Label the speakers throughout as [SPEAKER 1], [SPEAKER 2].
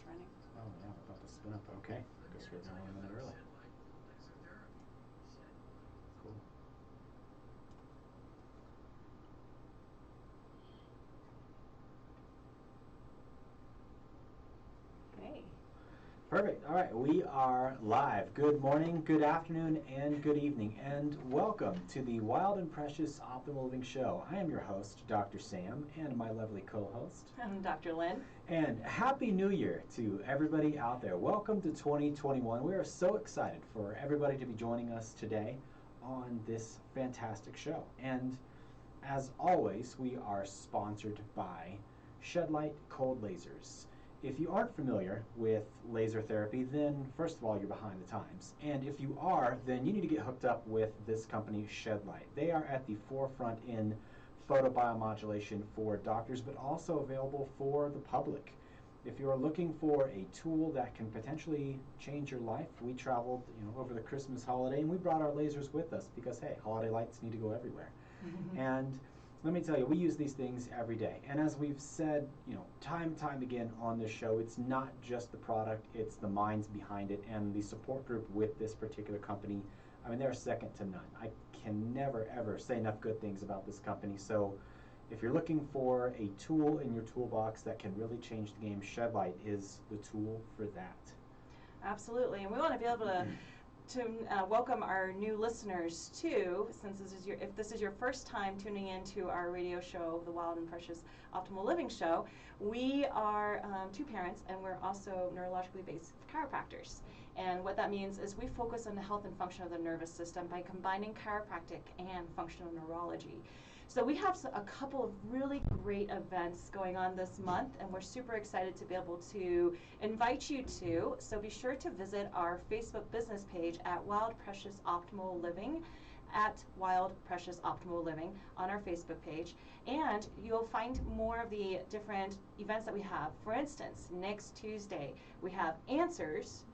[SPEAKER 1] it's running.
[SPEAKER 2] Oh yeah, we're about to spin up. Okay, I guess we're going 1 minute early. Cool.
[SPEAKER 1] Hey.
[SPEAKER 2] Perfect. All right, we are live. Good morning, good afternoon, and good evening, and welcome to the Wild and Precious Optimal Living Show. I am your host, Dr. Sam, and my lovely co-host.
[SPEAKER 1] I'm Dr. Lynn.
[SPEAKER 2] And Happy New Year to everybody out there. Welcome to 2021. We are so excited for everybody to be joining us today on this fantastic show. And as always, we are sponsored by Shedlight Cold Lasers. If you aren't familiar with laser therapy, then first of all, you're behind the times. And if you are, then you need to get hooked up with this company, Shedlight. They are at the forefront in photobiomodulation for doctors, but also available for the public. If you're looking for a tool that can potentially change your life, we traveled, over the Christmas holiday, and we brought our lasers with us because, hey, holiday lights need to go everywhere. And let me tell you, we use these things every day. And as we've said, time and time again on this show, it's not just the product, it's the minds behind it and the support group with this particular company. I mean, they're second to none. I can never, ever say enough good things about this company. So if you're looking for a tool in your toolbox that can really change the game, Shedlight is the tool for that.
[SPEAKER 1] Absolutely. And we want to be able to welcome our new listeners too, since if this is your first time tuning into our radio show, the Wild and Precious Optimal Living Show. We are two parents, and we're also neurologically based chiropractors. And what that means is we focus on the health and function of the nervous system by combining chiropractic and functional neurology. So we have a couple of really great events going on this month, and we're super excited to be able to invite you to. So be sure to visit our Facebook business page at Wild Precious Optimal Living, at Wild Precious Optimal Living on our Facebook page, and you'll find more of the different events that we have. For instance, next Tuesday we have answers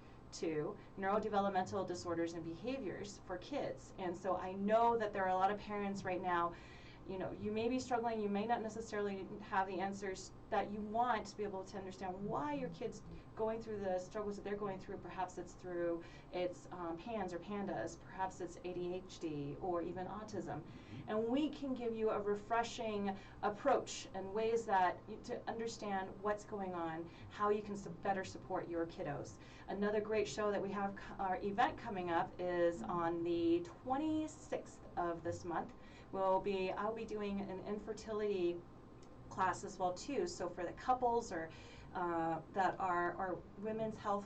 [SPEAKER 1] to neurodevelopmental disorders and behaviors for kids. And so I know that there are a lot of parents right now, you may be struggling, you may not necessarily have the answers that you want to be able to understand why your kid's going through the struggles that they're going through. Perhaps it's through PANS or PANDAS, perhaps it's ADHD or even autism. And we can give you a refreshing approach and ways to understand what's going on, how you can better support your kiddos. Another great show that we have, our event coming up, is on the 26th of this month. I'll be doing an infertility class as well too. So for the couples or that are women's health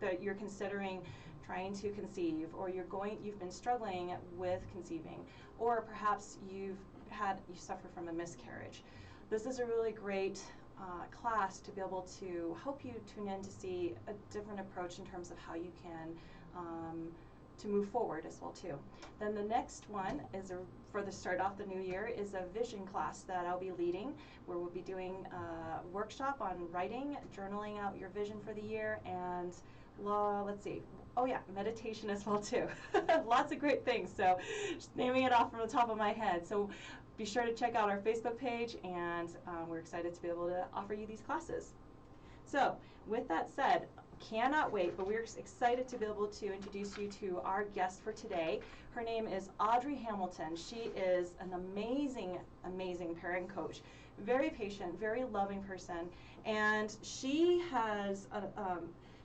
[SPEAKER 1] that you're considering trying to conceive, or you've been struggling with conceiving, or perhaps you suffer from a miscarriage. This is a really great class to be able to help you tune in to see a different approach in terms of how you can to move forward as well too. Then the next one is for the start off the new year is a vision class that I'll be leading, where we'll be doing a workshop on writing, journaling out your vision for the year, and meditation as well too. Lots of great things, so just naming it off from the top of my head. So be sure to check out our Facebook page, and we're excited to be able to offer you these classes. So with that said, cannot wait, but we're excited to be able to introduce you to our guest for today. Her name is Audrey Hamilton. She is an amazing, amazing parent coach, very patient, very loving person, and she has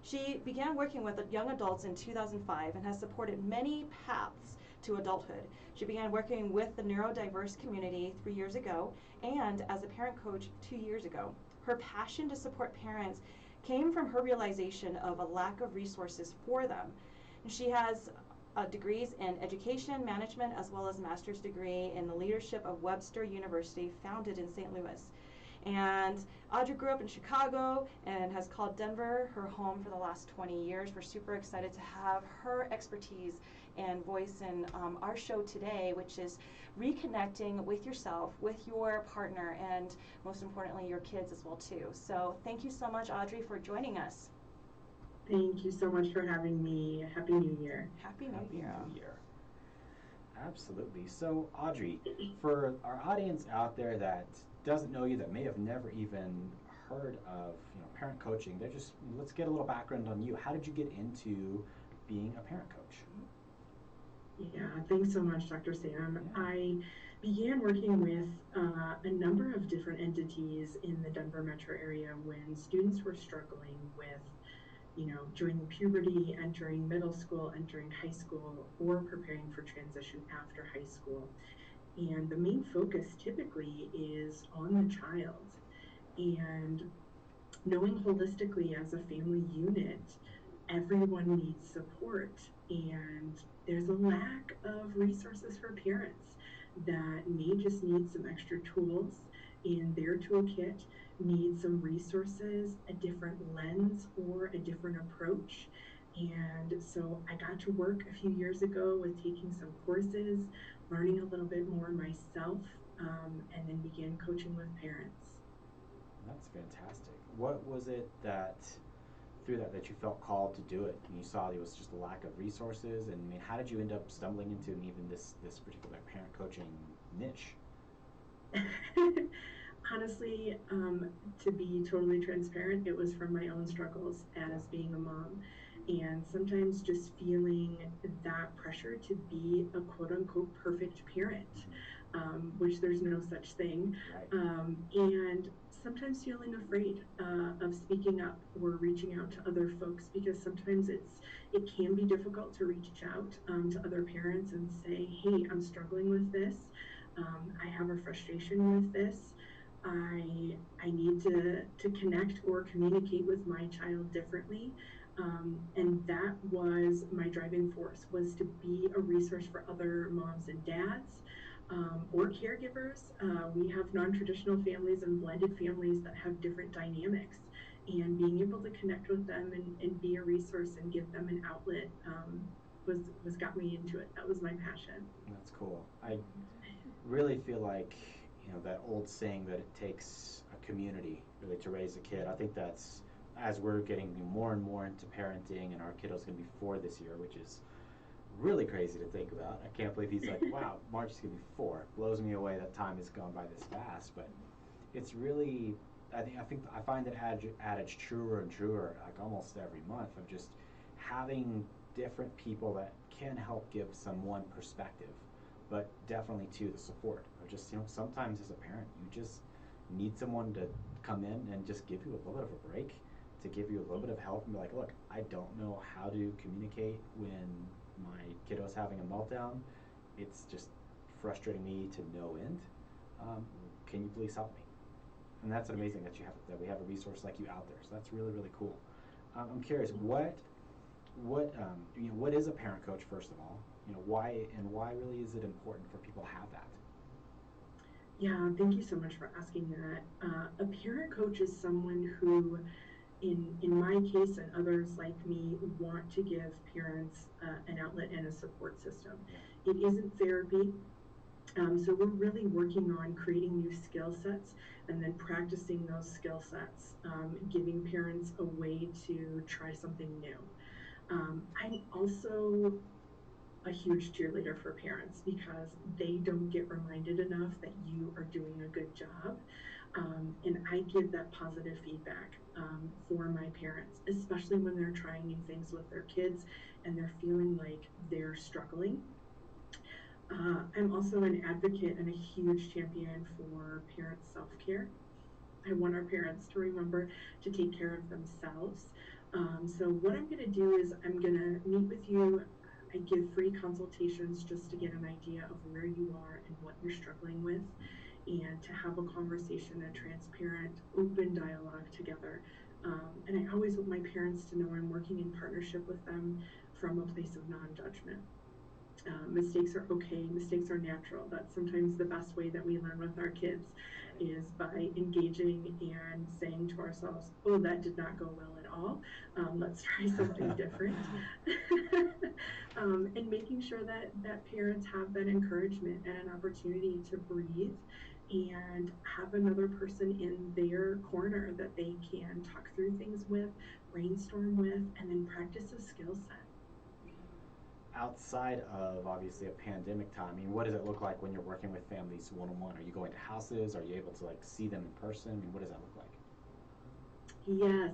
[SPEAKER 1] she began working with young adults in 2005 and has supported many paths to adulthood. She began working with the neurodiverse community 3 years ago, and as a parent coach 2 years ago. Her passion to support parents came from her realization of a lack of resources for them. She has degrees in education management, as well as a master's degree in the leadership of Webster University, founded in St. Louis. And Audrey grew up in Chicago and has called Denver her home for the last 20 years. We're super excited to have her expertise and voice in our show today, which is reconnecting with yourself, with your partner, and most importantly, your kids as well too. So thank you so much, Audrey, for joining us.
[SPEAKER 3] Thank you so much for having me. Happy New Year.
[SPEAKER 1] Happy New Year.
[SPEAKER 2] Absolutely. So Audrey, for our audience out there that doesn't know you, that may have never even heard of parent coaching, they're just, let's get a little background on you. How did you get into being a parent coach?
[SPEAKER 3] Yeah, thanks so much, Dr. Sam.
[SPEAKER 2] Yeah.
[SPEAKER 3] I began working with a number of different entities in the Denver metro area when students were struggling with, joining puberty, entering middle school, entering high school, or preparing for transition after high school. And the main focus typically is on the child. And knowing holistically as a family unit, everyone needs support, and there's a lack of resources for parents that may just need some extra tools in their toolkit, need some resources, a different lens, or a different approach. And so I got to work a few years ago with taking some courses, learning a little bit more myself, and then began coaching with parents.
[SPEAKER 2] That's fantastic. What was it that through that you felt called to do it, and you saw there was just a lack of resources? And I mean, how did you end up stumbling into even this particular parent coaching niche?
[SPEAKER 3] Honestly, to be totally transparent, it was from my own struggles as being a mom, and sometimes just feeling that pressure to be a quote unquote perfect parent, which there's no such thing,
[SPEAKER 2] Right.
[SPEAKER 3] and sometimes feeling afraid of speaking up or reaching out to other folks, because sometimes it can be difficult to reach out to other parents and say, hey, I'm struggling with this. I have a frustration with this. I need to connect or communicate with my child differently. And that was my driving force, was to be a resource for other moms and dads, or caregivers. We have non-traditional families and blended families that have different dynamics, and being able to connect with them and be a resource and give them an outlet was got me into it. That was my passion.
[SPEAKER 2] That's cool. I really feel like that old saying that it takes a community really to raise a kid. I think that's, as we're getting more and more into parenting, and our kiddo's going to be 4 this year, which is really crazy to think about. I can't believe he's like, wow, March is going to be 4. Blows me away that time has gone by this fast. But it's really, I find that adage truer and truer, like almost every month, of just having different people that can help give someone perspective, but definitely too the support. Or just sometimes as a parent, you just need someone to come in and just give you a little bit of a break, to give you a little bit of help and be like, look, I don't know how to communicate when my kiddo's having a meltdown. It's just frustrating me to no end. Can you please help me? And that's amazing that we have a resource like you out there. So that's really, really cool. I'm curious, what is a parent coach, first of all? Why really is it important for people to have that?
[SPEAKER 3] Yeah, thank you so much for asking that. A parent coach is someone who, in my case and others like me, want to give parents an outlet and a support system. It isn't therapy. So we're really working on creating new skill sets and then practicing those skill sets, giving parents a way to try something new. I'm also a huge cheerleader for parents, because they don't get reminded enough that you are doing a good job. And I give that positive feedback for my parents, especially when they're trying new things with their kids and they're feeling like they're struggling. I'm also an advocate and a huge champion for parent self-care. I want our parents to remember to take care of themselves. So what I'm going to do is I'm going to meet with you. I give free consultations just to get an idea of where you are and what you're struggling with, and to have a conversation, a transparent, open dialogue together. And I always want my parents to know I'm working in partnership with them from a place of non-judgment. Mistakes are okay, mistakes are natural. That's sometimes the best way that we learn with our kids, is by engaging and saying to ourselves, oh, that did not go well at all. Let's try something different. And making sure that parents have that encouragement and an opportunity to breathe and have another person in their corner that they can talk through things with, brainstorm with, and then practice a skill set.
[SPEAKER 2] Outside of obviously a pandemic time, I mean, what does it look like when you're working with families one-on-one? Are you going to houses? Are you able to see them in person? I mean, what does that look like?
[SPEAKER 3] Yes.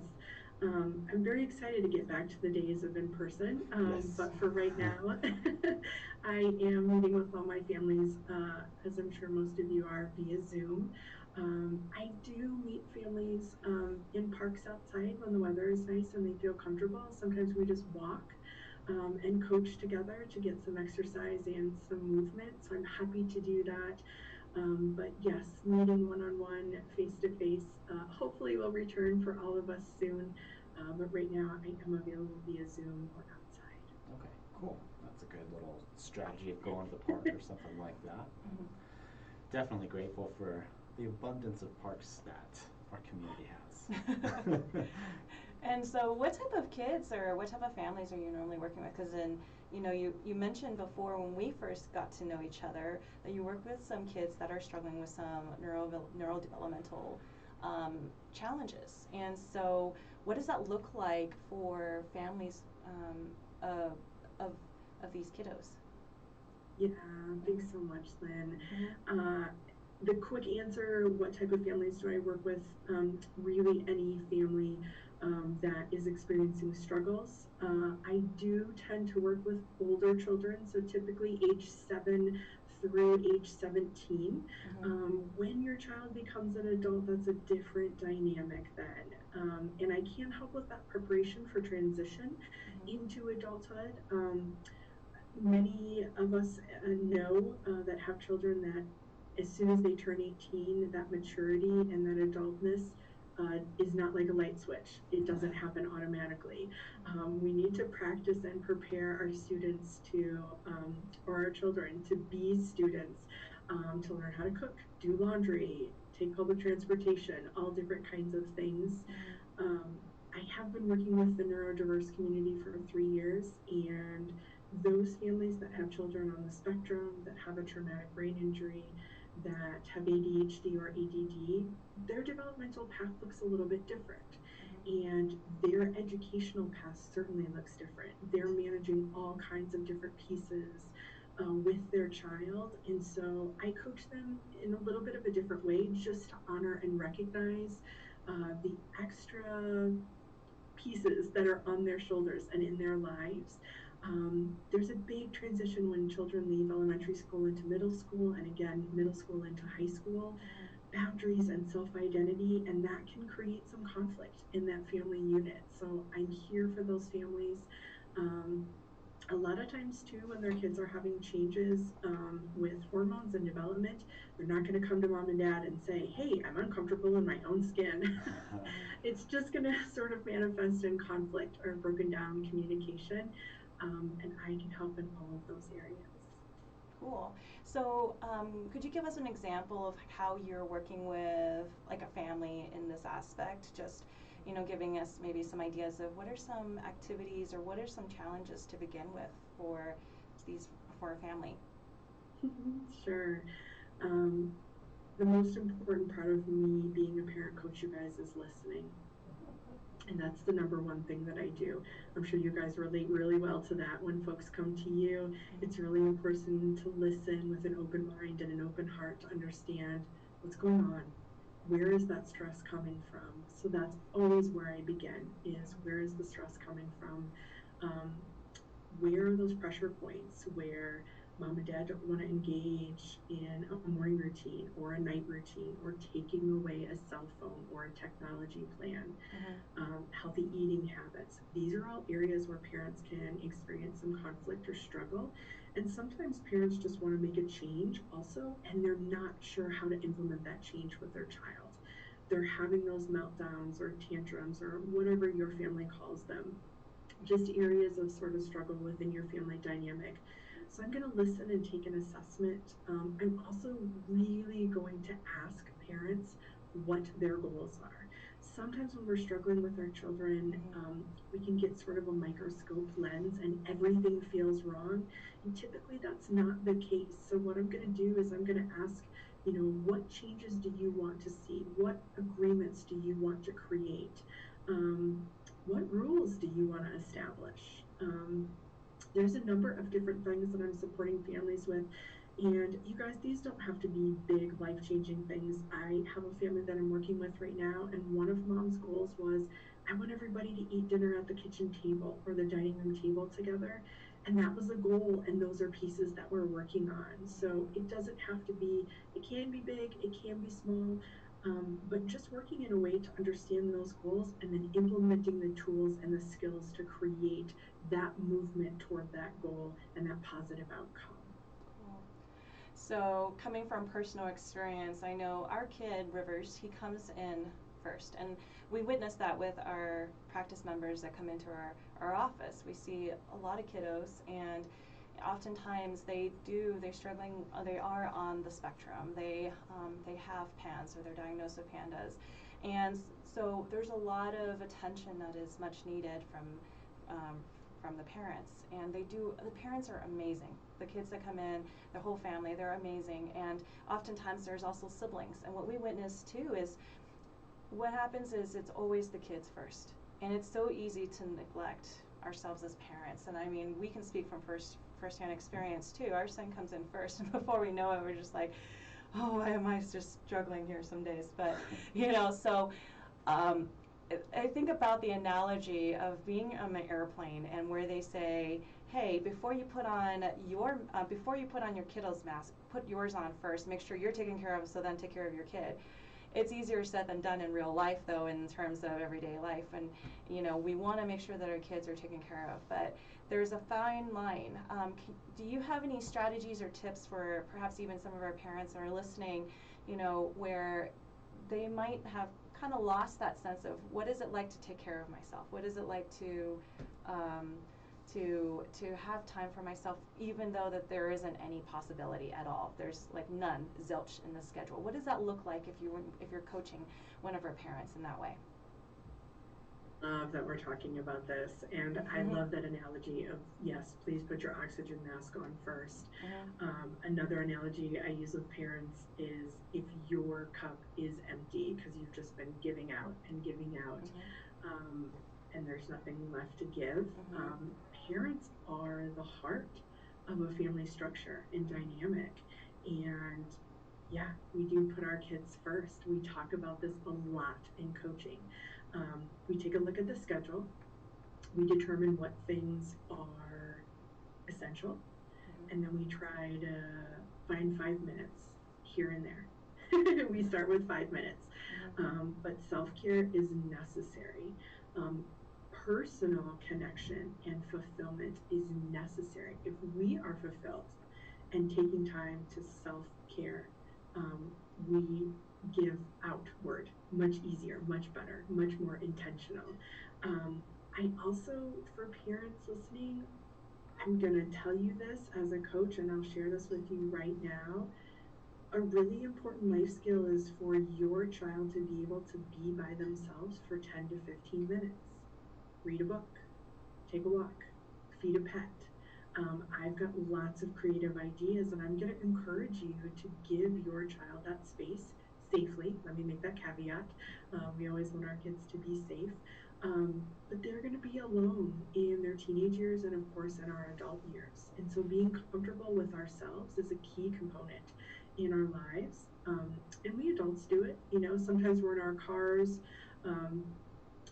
[SPEAKER 3] I'm very excited to get back to the days of in person,
[SPEAKER 2] Yes.
[SPEAKER 3] but for right now, I am meeting with all my families, as I'm sure most of you are, via Zoom. I do meet families in parks outside when the weather is nice and they feel comfortable. Sometimes we just walk and coach together to get some exercise and some movement, so I'm happy to do that. But yes, meeting one on one, face to face, hopefully will return for all of us soon. But right now, I am available via Zoom or outside.
[SPEAKER 2] Okay, cool. That's a good little strategy of going to the park or something like that.
[SPEAKER 1] Mhm.
[SPEAKER 2] Definitely grateful for the abundance of parks that our community has.
[SPEAKER 1] And so, what type of kids or what type of families are you normally working with? Because you mentioned before when we first got to know each other that you work with some kids that are struggling with some neurodevelopmental challenges. And so, what does that look like for families of, of of these kiddos?
[SPEAKER 3] Yeah, thanks so much, Lynn.
[SPEAKER 1] Mm-hmm.
[SPEAKER 3] The quick answer, what type of families do I work with? Really, any family that is experiencing struggles. I do tend to work with older children, so typically age 7 through age 17.
[SPEAKER 1] Mm-hmm.
[SPEAKER 3] When your child becomes an adult, that's a different dynamic then. And I can help with that preparation for transition into adulthood. Many of us know that have children that as soon as they turn 18, that maturity and that adultness is not like a light switch. It doesn't happen automatically. We need to practice and prepare our students to, or our children to be students, to learn how to cook, do laundry, take public transportation, all different kinds of things. I have been working with the neurodiverse community for 3 years, and those families that have children on the spectrum, that have a traumatic brain injury, that have ADHD or ADD, their developmental path looks a little bit different. And their educational path certainly looks different. They're managing all kinds of different pieces with their child. And so I coach them in a little bit of a different way just to honor and recognize the extra pieces that are on their shoulders and in their lives. There's a big transition when children leave elementary school into middle school, and again, middle school into high school, boundaries and self identity, and that can create some conflict in that family unit. So I'm here for those families. Um, a lot of times too, when their kids are having changes with hormones and development, they're not going to come to mom and dad and say, hey, I'm uncomfortable in my own skin. It's just going to sort of manifest in conflict or broken down communication, and I can help in all of those areas.
[SPEAKER 1] Cool. So, could you give us an example of how you're working with like a family in this aspect? Just, giving us maybe some ideas of what are some activities or what are some challenges to begin with for for a family.
[SPEAKER 3] Sure. Um, the most important part of me being a parent coach, you guys, is listening. And that's the number one thing that I do. I'm sure you guys relate really well to that. When folks come to you, it's really important to listen with an open mind and an open heart to understand what's going on. Where is that stress coming from? So that's always where I begin, is where is the stress coming from? Um, where are those pressure points where mom and dad don't want to engage in a morning routine or a night routine or taking away a cell phone or a technology plan, healthy eating habits? These are all areas where parents can experience some conflict or struggle. And sometimes parents just want to make a change also, and they're not sure how to implement that change with their child. They're having those meltdowns or tantrums or whatever your family calls them, just areas of sort of struggle within your family dynamic. So I'm going to listen and take an assessment. I'm also really going to ask parents what their goals are. Sometimes when we're struggling with our children, we can get sort of a microscope lens and everything feels wrong. And typically that's not the case. So what I'm going to do is I'm going to ask, what changes do you want to see? What agreements do you want to create? What rules do you want to establish? There's a number of different things that I'm supporting families with And you guys, these don't have to be big life-changing things. I have a family that I'm working with right now, and one of mom's goals was, I want everybody to eat dinner at the kitchen table or the dining room table together. And that was a goal, and those are pieces that we're working on. So it doesn't have to be, it can be big, it can be small, but just working in a way to understand those goals and then implementing the tools and the skills to create that movement toward that goal and that positive outcome.
[SPEAKER 1] Cool. So, coming from personal experience, I know our kid, Rivers, he comes in first. And we witness that with our practice members that come into our office. We see a lot of kiddos, and oftentimes they're struggling, they are on the spectrum. They have PANS, or they're diagnosed with PANDAS. And so there's a lot of attention that is much needed from the parents. And the parents are amazing. The kids that come in, the whole family, they're amazing. And oftentimes there's also siblings. And what we witness too is, what happens is it's always the kids first. And it's so easy to neglect ourselves as parents. And I mean, we can speak from firsthand experience too. Our son comes in first, and before we know it, we're just like, oh, why am I just struggling here some days? But, so I think about the analogy of being on an airplane, and where they say, hey, before you put on your kiddo's mask, put yours on first. Make sure you're taken care of, so then take care of your kid. It's easier said than done in real life, though, in terms of everyday life. And, we want to make sure that our kids are taken care of. But there's a fine line. Do you have any strategies or tips for perhaps even some of our parents that are listening, where they might have kind of lost that sense of, what is it like to take care of myself? What is it like to have time for myself, even though that there isn't any possibility at all? There's like none, zilch in the schedule. What does that look like if you're coaching one of our parents in that way?
[SPEAKER 3] Love that we're talking about this, and I love that analogy of, yes, please put your oxygen mask on first. Another analogy I use with parents is, if your cup is empty because you've just been giving out and giving out, and there's nothing left to give, parents are the heart of a family structure and dynamic. And yeah, we do put our kids first. We talk about this a lot in coaching. We take a look at the schedule. We determine what things are essential, and then we try to find 5 minutes here and there. We start with 5 minutes, but self-care is necessary. Personal connection and fulfillment is necessary. If we are fulfilled and taking time to self-care, we give outward much easier, much better, much more intentional. I also, for parents listening, I'm going to tell you this as a coach, and I'll share this with you right now. A really important life skill is for your child to be able to be by themselves for 10 to 15 minutes. Read a book, take a walk, feed a pet. I've got lots of creative ideas, and I'm going to encourage you to give your child that space safely. Let me make that caveat. We always want our kids to be safe, but they're going to be alone in their teenage years and, of course, in our adult years. And so being comfortable with ourselves is a key component in our lives. And we adults do it. Sometimes we're in our cars,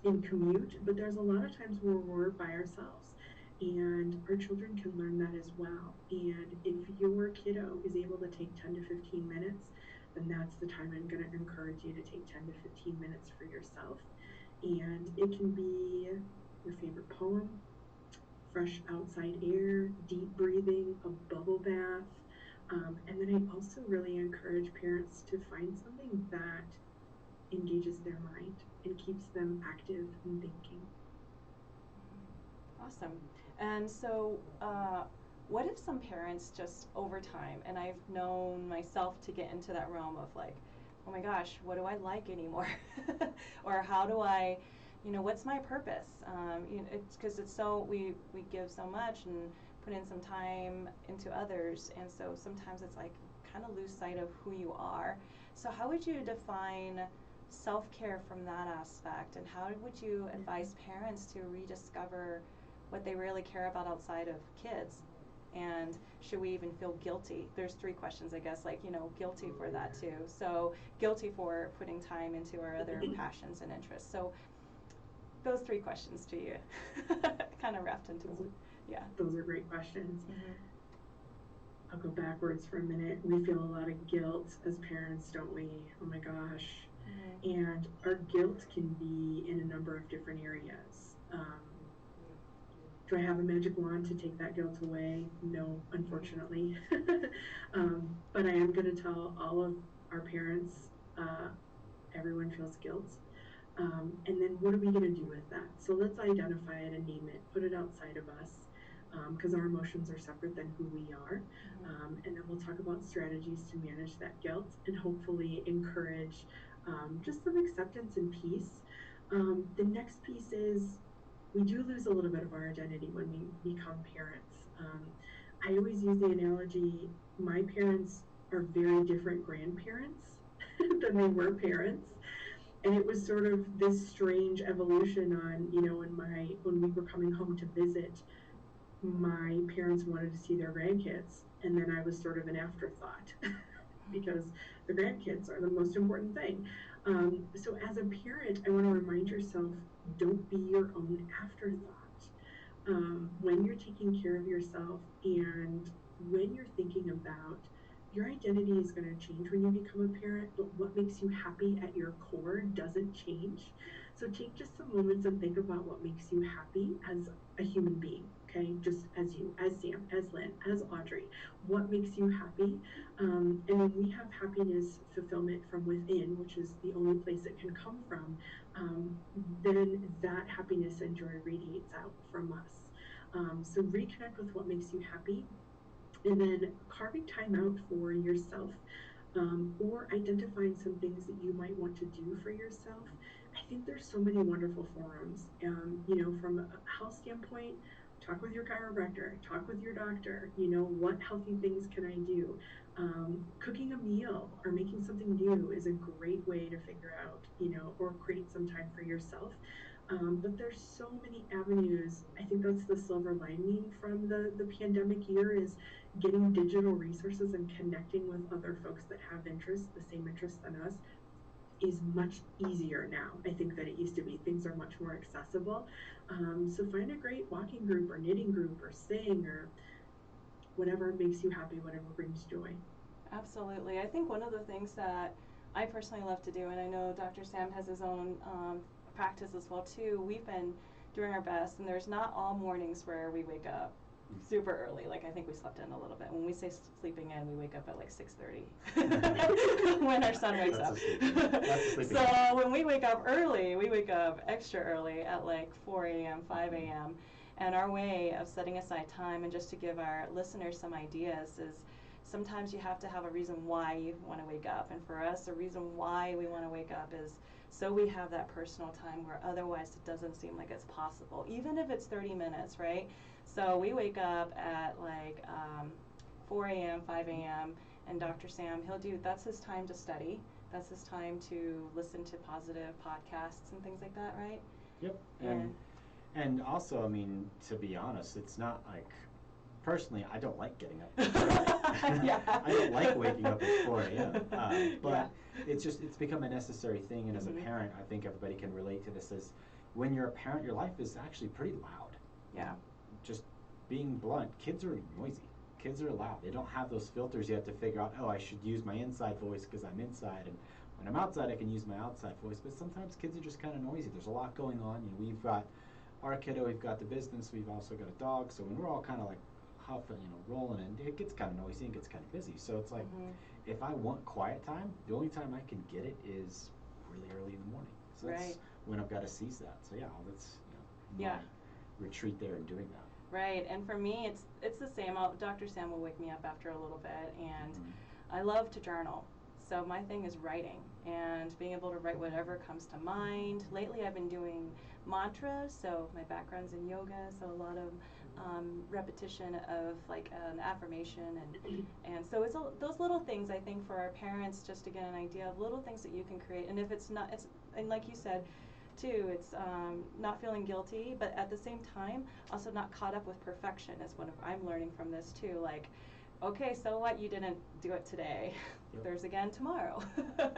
[SPEAKER 3] in commute, but there's a lot of times where we're by ourselves, and our children can learn that as well. And if your kiddo is able to take 10 to 15 minutes, then that's the time I'm going to encourage you to take 10 to 15 minutes for yourself. And it can be your favorite poem, fresh outside air, deep breathing, a bubble bath. And then I also really encourage parents to find something that engages their mind and keeps them active and thinking.
[SPEAKER 1] Awesome. And so, what if some parents just over time, and I've known myself to get into that realm of like, oh my gosh, what do I like anymore? Or how do I, what's my purpose? It's because we give so much and put in some time into others, and so sometimes it's like kind of lose sight of who you are. So how would you define self-care from that aspect, and how would you advise parents to rediscover what they really care about outside of kids? And should we even feel guilty? There's 3 questions, I guess, like, guilty for that too. So guilty for putting time into our other passions and interests. So those 3 questions to you, kind of wrapped into one. Yeah.
[SPEAKER 3] Those are great questions.
[SPEAKER 1] Mm-hmm.
[SPEAKER 3] I'll go backwards for a minute. We feel a lot of guilt as parents, don't we? Oh my gosh. Mm-hmm. And our guilt can be in a number of different areas. Do I have a magic wand to take that guilt away? No, unfortunately. But I am going to tell all of our parents, everyone feels guilt. And then what are we going to do with that? So let's identify it and name it, put it outside of us, because our emotions are separate than who we are. And then we'll talk about strategies to manage that guilt and hopefully encourage just some acceptance and peace. The next piece is we do lose a little bit of our identity when we become parents. I always use the analogy, my parents are very different grandparents than they were parents. And it was sort of this strange evolution on, when we were coming home to visit, my parents wanted to see their grandkids. And then I was sort of an afterthought because the grandkids are the most important thing. So as a parent, I want to remind yourself, don't be your own afterthought. When you're taking care of yourself and when you're thinking about your identity is going to change when you become a parent, but what makes you happy at your core doesn't change. So take just some moments and think about what makes you happy as a human being, okay? Just as you, as Sam, as Lynn, as Audrey. What makes you happy? And when we have happiness fulfillment from within, which is the only place it can come from, then that happiness and joy radiates out from us. So reconnect with what makes you happy. And then carving time out for yourself, or identifying some things that you might want to do for yourself. I think there's so many wonderful forums. From a health standpoint, talk with your chiropractor, talk with your doctor. What healthy things can I do? Cooking a meal or making something new is a great way to figure out, or create some time for yourself. But there's so many avenues. I think that's the silver lining from the pandemic year is getting digital resources and connecting with other folks that have interests, the same interests than us, is much easier now, I think, than it used to be. Things are much more accessible. So find a great walking group or knitting group or sing or whatever makes you happy, whatever brings joy.
[SPEAKER 1] Absolutely. I think one of the things that I personally love to do, and I know Dr. Sam has his own practice as well too, we've been doing our best, and there's not all mornings where we wake up super early. Like, I think we slept in a little bit. When we say sleeping in, we wake up at like 6:30 when our son wakes up. So when we wake up early, we wake up extra early at like 4 a.m., 5 a.m. And our way of setting aside time, and just to give our listeners some ideas, is sometimes you have to have a reason why you want to wake up. And for us, the reason why we want to wake up is so we have that personal time where otherwise it doesn't seem like it's possible, even if it's 30 minutes, right? So we wake up at like 4 a.m., 5 a.m., and Dr. Sam, that's his time to study. That's his time to listen to positive podcasts and things like that, right?
[SPEAKER 2] Yep. And also, I mean, to be honest, it's not like, personally, I don't like getting up.
[SPEAKER 1] Yeah.
[SPEAKER 2] I don't like waking up at 4 a.m. But it's become a necessary thing. And as a parent, I think everybody can relate to this. Is when you're a parent, your life is actually pretty loud.
[SPEAKER 1] Yeah.
[SPEAKER 2] Just being blunt, kids are noisy. Kids are loud. They don't have those filters yet to figure out, I should use my inside voice because I'm inside, and when I'm outside, I can use my outside voice. But sometimes kids are just kind of noisy. There's a lot going on. We've got our kiddo, we've got the business, we've also got a dog. So when we're all kind of like huffing, rolling, and it gets kind of noisy and gets kind of busy. So it's like, if I want quiet time, the only time I can get it is really early in the morning. So that's when I've got to seize that. So that's my retreat there and doing that.
[SPEAKER 1] Right, and for me, it's the same. Dr. Sam will wake me up after a little bit, and I love to journal. So my thing is writing, and being able to write whatever comes to mind. Lately, I've been doing mantras, so my background's in yoga, so a lot of repetition of like an affirmation, and so it's those little things, I think, for our parents, just to get an idea of little things that you can create. And if it's not, and like you said, too. It's not feeling guilty, but at the same time, also not caught up with perfection is what I'm learning from this too. Like, okay, so what? You didn't do it today.
[SPEAKER 2] Yep.
[SPEAKER 1] There's again tomorrow.
[SPEAKER 2] Yeah,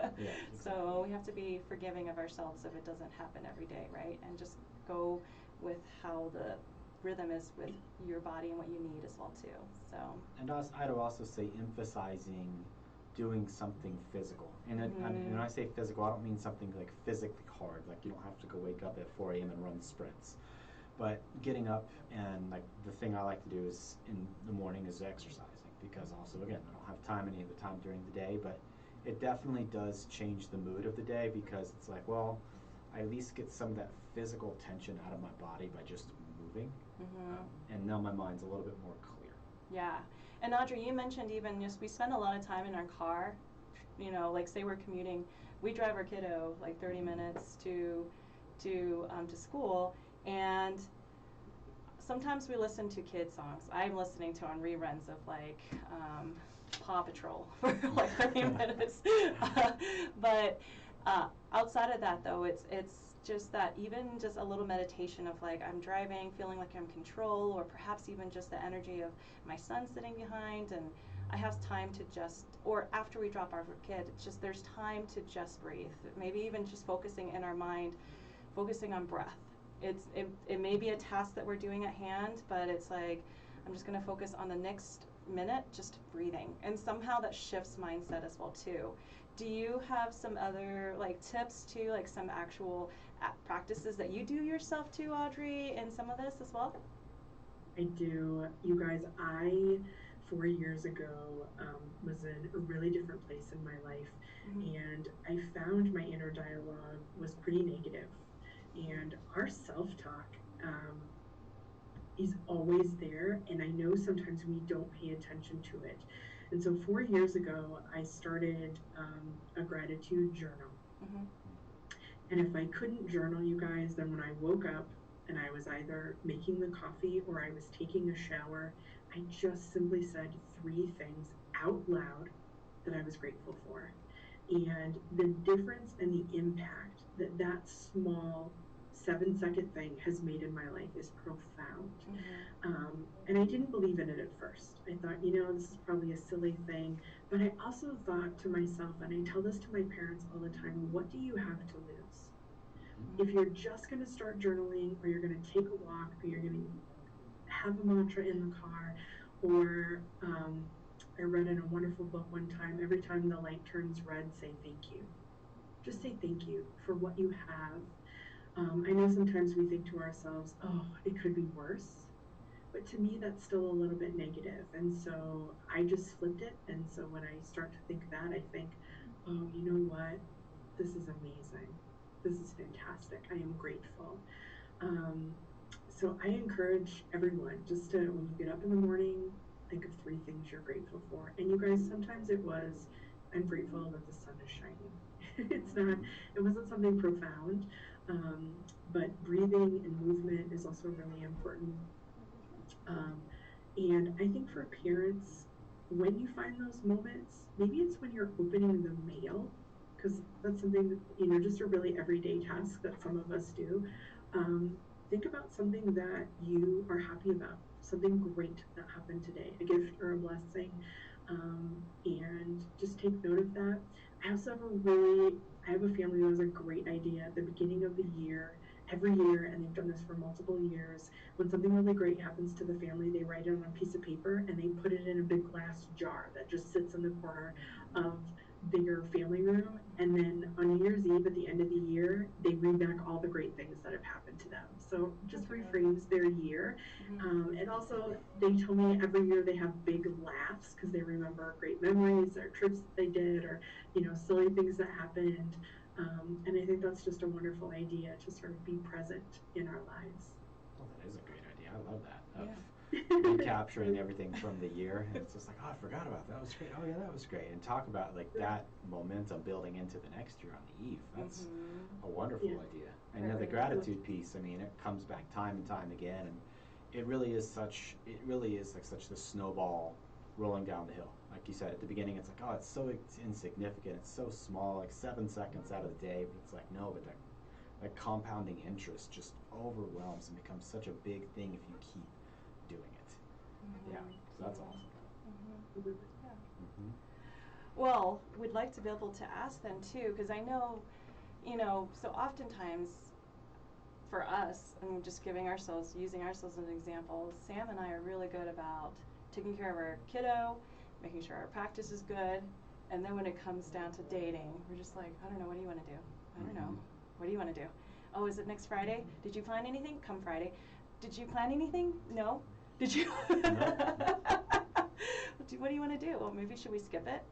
[SPEAKER 1] So we have to be forgiving of ourselves if it doesn't happen every day, right? And just go with how the rhythm is with your body and what you need as well too. So.
[SPEAKER 2] And I'd also say emphasizing doing something physical. And when I say physical, I don't mean something like physically hard, like you don't have to go wake up at 4 a.m. and run sprints. But getting up, and like the thing I like to do is in the morning is exercising, because also, again, I don't have time any of the time during the day, but it definitely does change the mood of the day, because it's like, well, I at least get some of that physical tension out of my body by just moving. And now my mind's a little bit more clear.
[SPEAKER 1] Yeah. And Audrey, you mentioned even just we spend a lot of time in our car, you know, like say we're commuting, we drive our kiddo like 30 minutes to school, and sometimes we listen to kid songs. I'm listening to on reruns of like Paw Patrol for like 30 minutes. But outside of that though, it's just that even just a little meditation of like I'm driving, feeling like I'm in control, or perhaps even just the energy of my son sitting behind, and I have time to just, or after we drop our kid, it's just there's time to just breathe. Maybe even just focusing in our mind, focusing on breath. It may be a task that we're doing at hand, but it's like I'm just going to focus on the next minute, just breathing, and somehow that shifts mindset as well too. Do you have some other like tips too, like some actual practices that you do yourself too, Audrey, in some of this as well?
[SPEAKER 3] I do. You guys, I 4 years ago was in a really different place in my life, and I found my inner dialogue was pretty negative, and our self-talk is always there, and I know sometimes we don't pay attention to it. And so 4 years ago, I started a gratitude journal. And if I couldn't journal, you guys, then when I woke up and I was either making the coffee or I was taking a shower, I just simply said 3 things out loud that I was grateful for. And the difference and the impact that that small 7-second thing has made in my life is profound. And I didn't believe in it at first. I thought, you know, this is probably a silly thing. But I also thought to myself, and I tell this to my parents all the time, what do you have to lose? If you're just going to start journaling, or you're going to take a walk, or you're going to have a mantra in the car, or I read in a wonderful book one time, every time the light turns red, say thank you. Just say thank you for what you have. I know sometimes we think to ourselves, oh, it could be worse. But to me, that's still a little bit negative. And so I just flipped it. And so when I start to think that, I think, oh, you know what? This is amazing. This is fantastic. I am grateful. So I encourage everyone just to, when you get up in the morning, think of 3 things you're grateful for. And you guys, sometimes it was, I'm grateful that the sun is shining. It wasn't something profound. But breathing and movement is also really important. And I think for parents, when you find those moments, maybe it's when you're opening the mail, because that's something that, you know, just a really everyday task that some of us do. Think about something that you are happy about, something great that happened today, a gift or a blessing, and just take note of that. I also have a family who has a great idea at the beginning of the year, every year, and they've done this for multiple years. When something really great happens to the family, they write it on a piece of paper and they put it in a big glass jar that just sits in the corner of their family room. And then on New Year's Eve at the end of the year, they read back all the great things that have happened to them. So just reframes their year. And also, they tell me every year they have big laughs because they remember great memories or trips that they did, or, you know, silly things that happened. And I think that's just a wonderful idea to sort of be present in our lives.
[SPEAKER 2] Well, that is a great idea. I love that. Recapturing everything from the year. And it's just like, oh, I forgot about that. That was great. Oh, yeah, that was great. And talk about like that momentum building into the next year on the eve. That's a wonderful idea. And the gratitude piece, I mean, it comes back time and time again. And it really is like such the snowball rolling down the hill. Like you said at the beginning, it's like, oh, it's insignificant, it's so small, like 7 seconds out of the day, but it's like, no, but that compounding interest just overwhelms and becomes such a big thing if you keep doing it.
[SPEAKER 1] Mm-hmm.
[SPEAKER 2] Yeah, so that's awesome.
[SPEAKER 1] Mm-hmm. Yeah.
[SPEAKER 2] Mm-hmm.
[SPEAKER 1] Well, we'd like to be able to ask them too, because I know, so oftentimes for us, and just using ourselves as an example, Sam and I are really good about taking care of our kiddo, making sure our practice is good, and then when it comes down to dating, we're just like, I don't know, what do you want to do? I don't know. What do you want to do? Oh, is it next Friday? Did you plan anything? Come Friday. Did you plan anything? No. Did you?
[SPEAKER 2] No.
[SPEAKER 1] What do you want to do? Well, maybe should we skip it?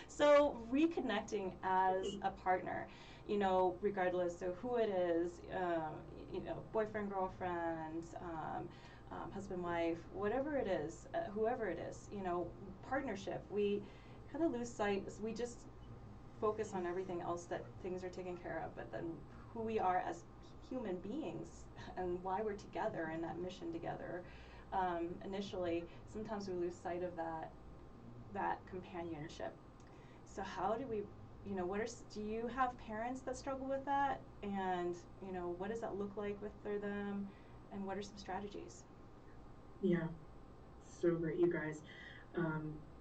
[SPEAKER 1] So reconnecting as a partner, regardless of who it is, boyfriend, girlfriend, husband, wife, whatever it is, whoever it is, partnership, we kind of lose sight, we just focus on everything else that things are taken care of, but then who we are as human beings and why we're together and that mission together, initially, sometimes we lose sight of that companionship. So how do we, do you have parents that struggle with that? And, what does that look like for them? And what are some strategies?
[SPEAKER 3] Yeah, so great, you guys.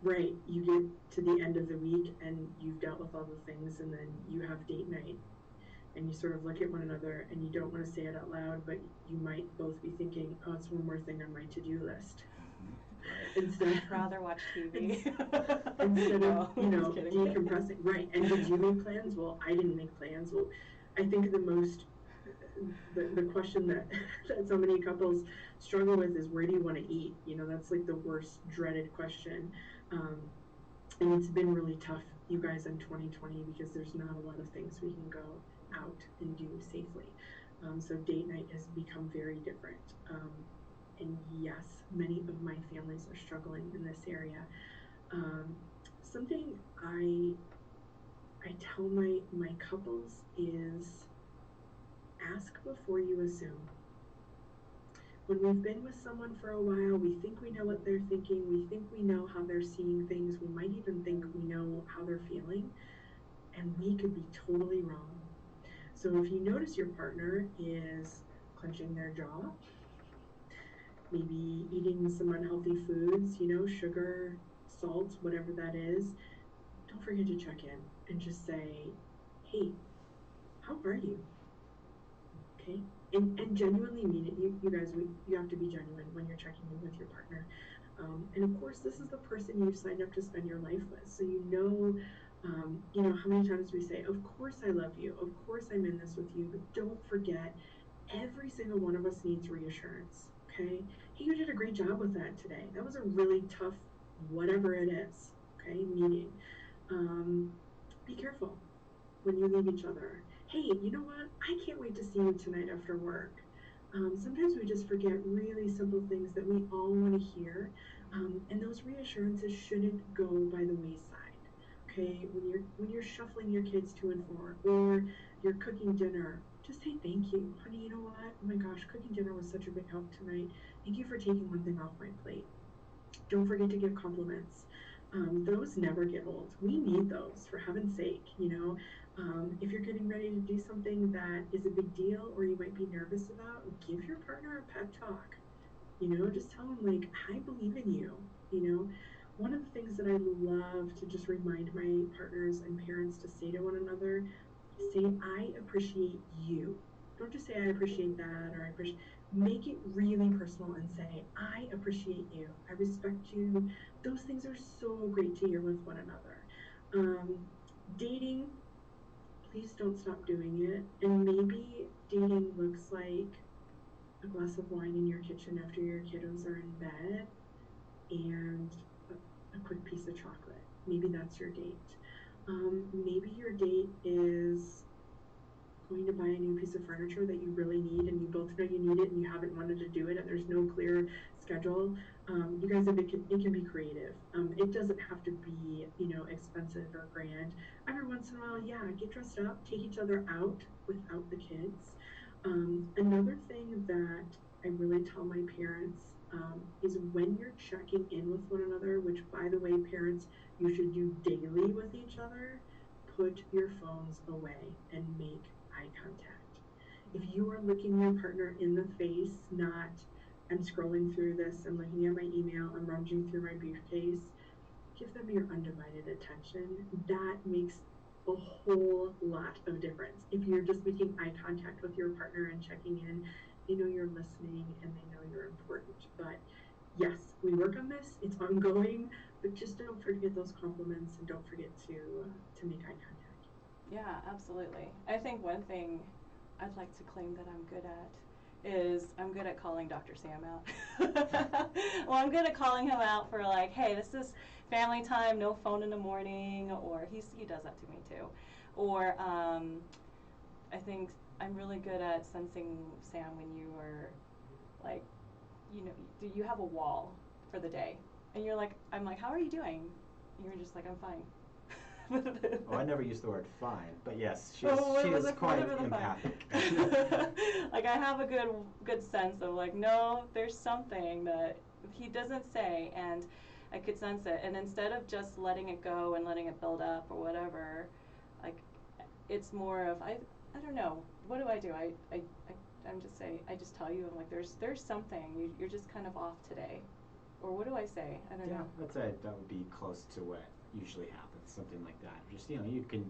[SPEAKER 3] Right, you get to the end of the week and you've dealt with all the things, and then you have date night. And you sort of look at one another and you don't want to say it out loud, but you might both be thinking, oh, it's one more thing on my to-do list. Instead,
[SPEAKER 1] I'd rather watch TV.
[SPEAKER 3] Instead of, decompressing. Right, and did you make plans? Well, I didn't make plans. Well, I think the question that so many couples struggle with is, where do you want to eat? That's like the worst dreaded question. And it's been really tough, you guys, in 2020, because there's not a lot of things we can go out and do safely. So date night has become very different. And yes, many of my families are struggling in this area. Something I tell my couples is, ask before you assume. When we've been with someone for a while, we think we know what they're thinking, we think we know how they're seeing things, we might even think we know how they're feeling, and we could be totally wrong. So if you notice your partner is clenching their jaw, maybe eating some unhealthy foods, sugar, salt, whatever that is, don't forget to check in and just say, hey, how are you? Okay? And genuinely mean it. You guys, you have to be genuine when you're checking in with your partner. And of course, this is the person you've signed up to spend your life with. So how many times we say, of course I love you, of course I'm in this with you, but don't forget, every single one of us needs reassurance, okay? Hey, you did a great job with that today. That was a really tough, whatever it is, okay, meeting. Be careful when you leave each other. Hey, you know what? I can't wait to see you tonight after work. Sometimes we just forget really simple things that we all want to hear, and those reassurances shouldn't go by the wayside. Okay, when you're shuffling your kids to and fro, or you're cooking dinner, just say thank you, honey. You know what? Oh my gosh, cooking dinner was such a big help tonight. Thank you for taking one thing off my plate. Don't forget to give compliments. Those never get old. We need those, for heaven's sake. If you're getting ready to do something that is a big deal or you might be nervous about, give your partner a pep talk. Just tell them, like, I believe in you. One of the things that I love to just remind my partners and parents to say to one another, say, I appreciate you. Don't just say I appreciate that, or I appreciate. Make it really personal and say, I appreciate you. I respect you. Those things are so great to hear with one another. Dating, please don't stop doing it. And maybe dating looks like a glass of wine in your kitchen after your kiddos are in bed, and a quick piece of chocolate. Maybe that's your date. Maybe your date is going to buy a new piece of furniture that you really need, and you both know you need it and you haven't wanted to do it, and there's no clear schedule. You guys, it can be creative. It doesn't have to be, expensive or grand. Every once in a while, yeah, get dressed up, take each other out without the kids. Another thing that I really tell my parents is, when you're checking in with one another, which, by the way, parents, you should do daily with each other, put your phones away and make eye contact. If you are looking your partner in the face, not I'm scrolling through this, I'm looking at my email, I'm rummaging through my briefcase, give them your undivided attention. That makes a whole lot of difference. If you're just making eye contact with your partner and checking in, they know you're listening and they know you're important. But yes, we work on this, it's ongoing, but just don't forget those compliments and don't forget to make eye contact.
[SPEAKER 1] Yeah, absolutely. I think one thing I'd like to claim that I'm good at is I'm good at calling Dr. Sam out. Well, I'm good at calling him out for like, hey, this is family time, no phone in the morning, or he does that to me too. Or I think I'm really good at sensing, Sam, when you are like, do you have a wall for the day? And you're like, I'm like, how are you doing? And you're just like, I'm fine.
[SPEAKER 2] Oh, I never used the word fine, but yes, she
[SPEAKER 1] was
[SPEAKER 2] is
[SPEAKER 1] it
[SPEAKER 2] quite
[SPEAKER 1] fine or the
[SPEAKER 2] empathic.
[SPEAKER 1] Like I have a good sense of like, no, there's something that he doesn't say, and I could sense it. And instead of just letting it go and letting it build up or whatever, like it's more of I don't know, what do? I'm just saying, I just tell you, I'm like, there's something, you're just kind of off today, or what do I say? I don't know.
[SPEAKER 2] Yeah, that would be close to what usually happens, something like that. Just, you can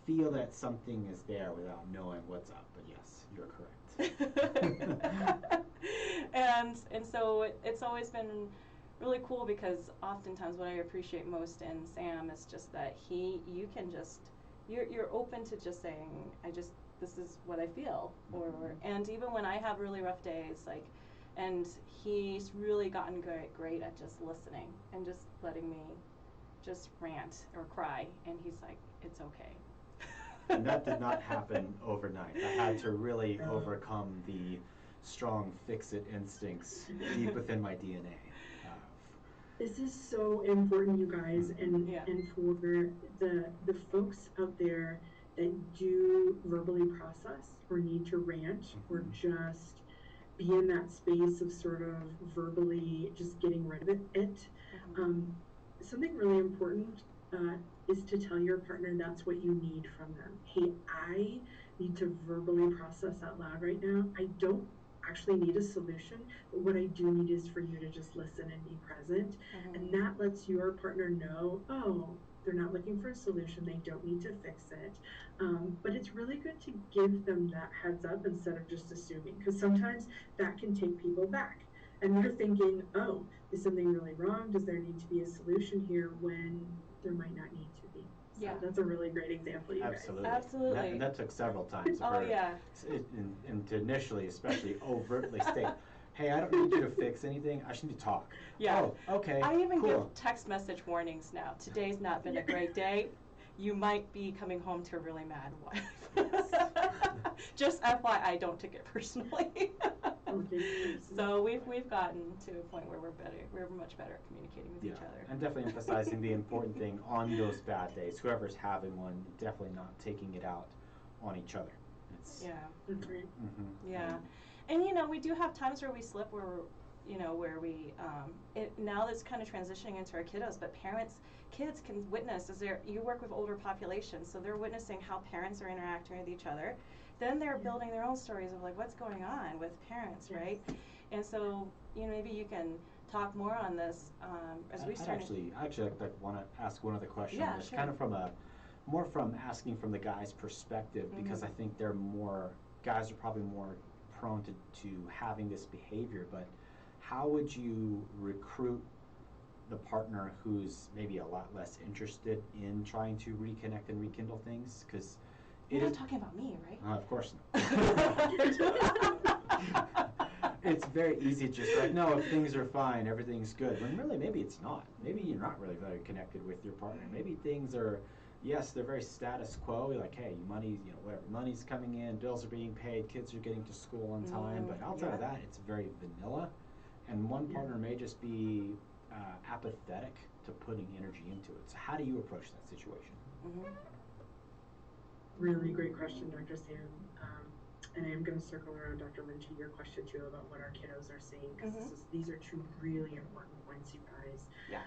[SPEAKER 2] feel that something is there without knowing what's up, but yes, you're correct.
[SPEAKER 1] and so it's always been really cool, because oftentimes what I appreciate most in Sam is just that you can just, you're open to just saying, this is what I feel, and even when I have really rough days, like, and he's really gotten great at just listening and just letting me just rant or cry, and he's like, it's okay.
[SPEAKER 2] And that did not happen overnight. I had to really overcome the strong fix-it instincts deep within my DNA.
[SPEAKER 3] This is so important, you guys, and for the folks out there that do verbally process or need to rant or just be in that space of sort of verbally just getting rid of it. Something really important is to tell your partner that's what you need from them. Hey, I need to verbally process out loud right now. I don't actually need a solution, but what I do need is for you to just listen and be present. And that lets your partner know, oh, they're not looking for a solution, they don't need to fix it. But it's really good to give them that heads up instead of just assuming, because sometimes that can take people back. And they're thinking, oh, is something really wrong? Does there need to be a solution here, when there might not need to be? So
[SPEAKER 1] yeah,
[SPEAKER 3] that's a really great example, you guys.
[SPEAKER 1] Absolutely.
[SPEAKER 2] And that took several times. And to initially, especially overtly state, hey, I don't need you to fix anything. I just need to talk.
[SPEAKER 1] Yeah.
[SPEAKER 2] Oh, okay.
[SPEAKER 1] I even give text message warnings now. Today's not been a great day. You might be coming home to a really mad wife. Just FYI, don't take it personally. So we've gotten to a point where we're much better at communicating with each other.
[SPEAKER 2] And definitely emphasizing the important thing on those bad days. Whoever's having one, definitely not taking it out on each other.
[SPEAKER 1] Yeah. And we do have times where we slip, where we now that's kind of transitioning into our kiddos, but kids can witness as you work with older populations, so they're witnessing how parents are interacting with each other. Then they're building their own stories of like what's going on with parents, right? And so maybe you can talk more on this as we start.
[SPEAKER 2] I actually want to ask one other question.
[SPEAKER 1] Yeah,
[SPEAKER 2] it's
[SPEAKER 1] sure.
[SPEAKER 2] kind of from asking from the guy's perspective, because I think guys are probably more prone to having this behavior. But how would you recruit the partner who's maybe a lot less interested in trying to reconnect and rekindle things? Because
[SPEAKER 1] you're not talking about me, right?
[SPEAKER 2] Of course not. It's very easy to just like, no, things are fine, everything's good. When really, maybe it's not. Maybe you're not really very connected with your partner. Maybe things are, yes, they're very status quo. You're like, hey, money's, whatever, money's coming in, bills are being paid, kids are getting to school on time. But outside of that, it's very vanilla. And one partner may just be apathetic to putting energy into it. So how do you approach that situation?
[SPEAKER 3] Really great question, Dr. Sam. And I am going to circle around, Dr. Lynn, to your question too about what our kiddos are seeing, because these are two really important points, you guys.
[SPEAKER 1] Yeah.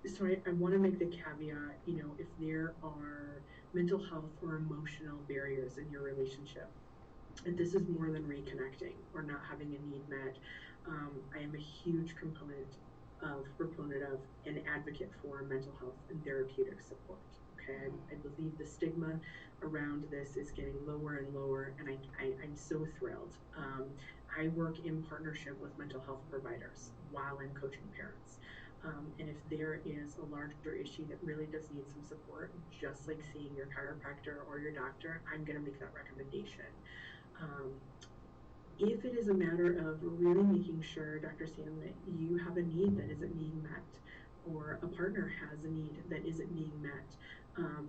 [SPEAKER 3] so I want to make the caveat, if there are mental health or emotional barriers in your relationship, and this is more than reconnecting or not having a need met. I am a huge proponent of, an advocate for mental health and therapeutic support. Okay, I believe the stigma around this is getting lower and lower, and I'm so thrilled. I work in partnership with mental health providers while I'm coaching parents. And if there is a larger issue that really does need some support, just like seeing your chiropractor or your doctor, I'm going to make that recommendation. Um, if it is a matter of really making sure, Dr. Sam, that you have a need that isn't being met, or a partner has a need that isn't being met, um,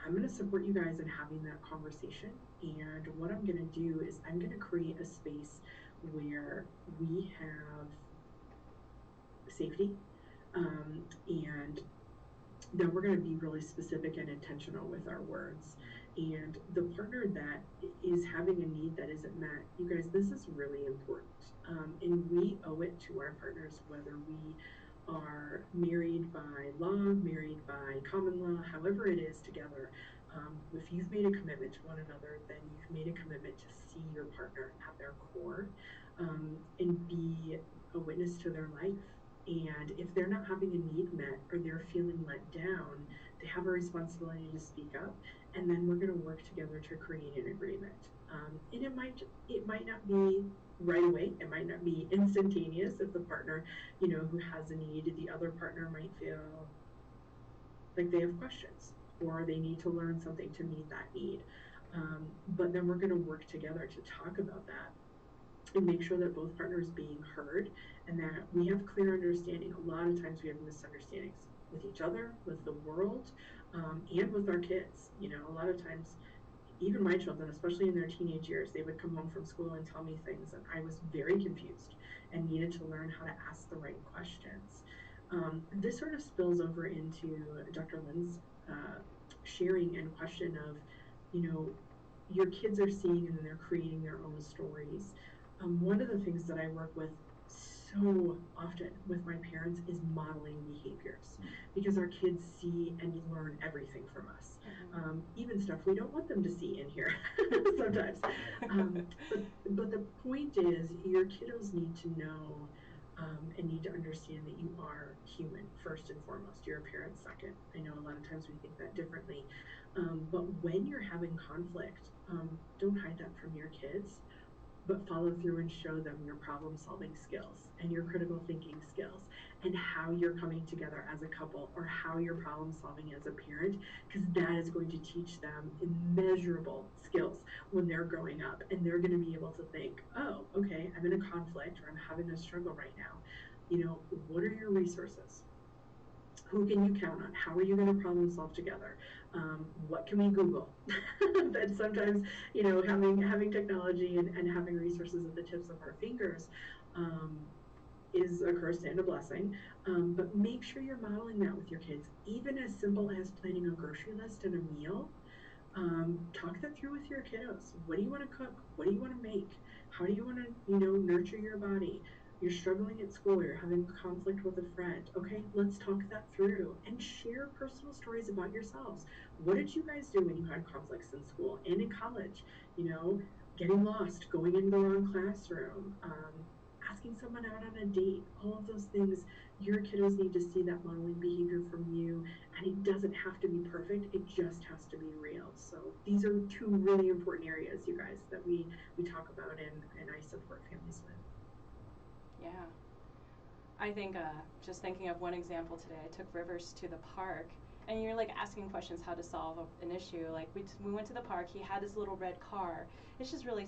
[SPEAKER 3] I'm going to support you guys in having that conversation. And what I'm going to do is I'm going to create a space where we have safety, and then we're going to be really specific and intentional with our words. And the partner that is having a need that isn't met, you guys, this is really important. And we owe it to our partners, whether we are married by law, married by common law, however it is together. If you've made a commitment to one another, then you've made a commitment to see your partner at their core, and be a witness to their life. And if they're not having a need met or they're feeling let down, they have a responsibility to speak up. And then we're going to work together to create an agreement. And it might not be right away. It might not be instantaneous. If the partner, who has a need, the other partner might feel like they have questions or they need to learn something to meet that need. But then we're going to work together to talk about that and make sure that both partners being heard and that we have clear understanding. A lot of times we have misunderstandings with each other, with the world, and with our kids. A lot of times, even my children, especially in their teenage years, they would come home from school and tell me things, and I was very confused and needed to learn how to ask the right questions. This sort of spills over into Dr. Lynn's sharing and question of, your kids are seeing and they're creating their own stories. One of the things that I work with so often with my parents is modeling behaviors, because our kids see and learn everything from us, even stuff we don't want them to see in here sometimes. But the point is, your kiddos need to know, and need to understand that you are human first and foremost. You're a parent second. I know a lot of times we think that differently, but when you're having conflict, don't hide that from your kids, but follow through and show them your problem solving skills and your critical thinking skills and how you're coming together as a couple, or how you're problem solving as a parent, because that is going to teach them immeasurable skills when they're growing up, and they're going to be able to think, oh, okay, I'm in a conflict or I'm having a struggle right now. What are your resources? Who can you count on? How are you going to problem solve together? What can we Google? That sometimes, having technology and having resources at the tips of our fingers is a curse and a blessing. But make sure you're modeling that with your kids, even as simple as planning a grocery list and a meal. Talk that through with your kiddos. What do you want to cook? What do you want to make? How do you want to, nurture your body? You're struggling at school, you're having conflict with a friend. Okay, let's talk that through and share personal stories about yourselves. What did you guys do when you had conflicts in school and in college? Getting lost, going in the wrong classroom, asking someone out on a date, all of those things. Your kiddos need to see that modeling behavior from you, and it doesn't have to be perfect, it just has to be real. So these are two really important areas, you guys, that we talk about and I support families with.
[SPEAKER 1] Yeah. I think, just thinking of one example today, I took Rivers to the park, and you're like asking questions how to solve an issue. Like we went to the park, he had this little red car. It's just really,